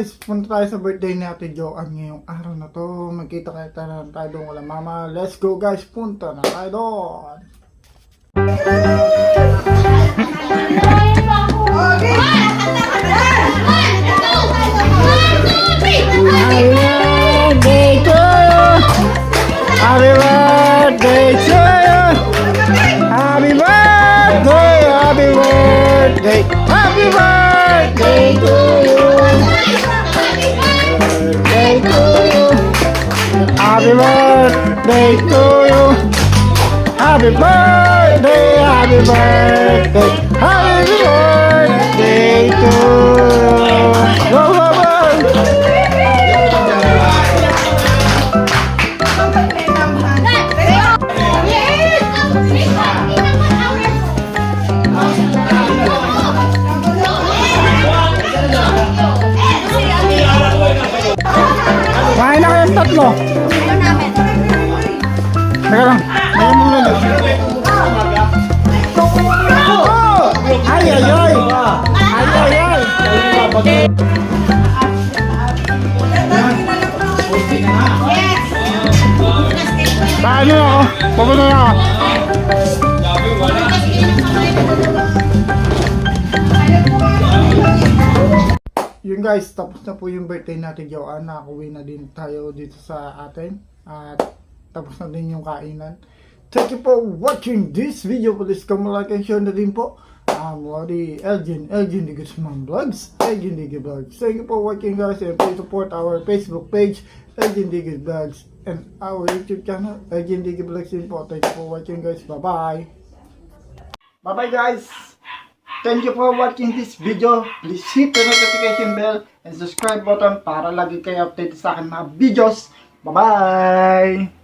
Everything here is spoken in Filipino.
guys, punta tayo sa birthday ni Ate Joanne ngayong araw na to. Magkita-kita na tayo doon wala mama. Let's go guys, punta na tayo doon. Happy birthday to you. Happy birthday, happy birthday, happy birthday to you. Birthday to you. Happy birthday to you. Happy birthday, happy birthday, happy birthday to you. Go, go, go. Kain na kayong tatlo. Teka lang. Ngayon mo lang. Ay, ay, ay. Ay, ay, ay. Paano ako? Pupunta na ako. Yun guys, tapos na po yung birthday natin Joanne. Nakakuwi na din tayo dito sa atin. At tapos na din yung kainan. Thank you for watching this video. Please come like and share na din po. Wadi Elgin De Guzman Vlogs. Elgin De Vlogs. Thank you for watching guys. And please support our Facebook page, Elgin De Vlogs. And our YouTube channel, Elgin De Vlogs din po. Thank you for watching guys. Bye bye. Bye bye guys. Thank you for watching this video. Please hit the notification bell and subscribe button para lagi kayo update sa akin mga videos. Bye-bye!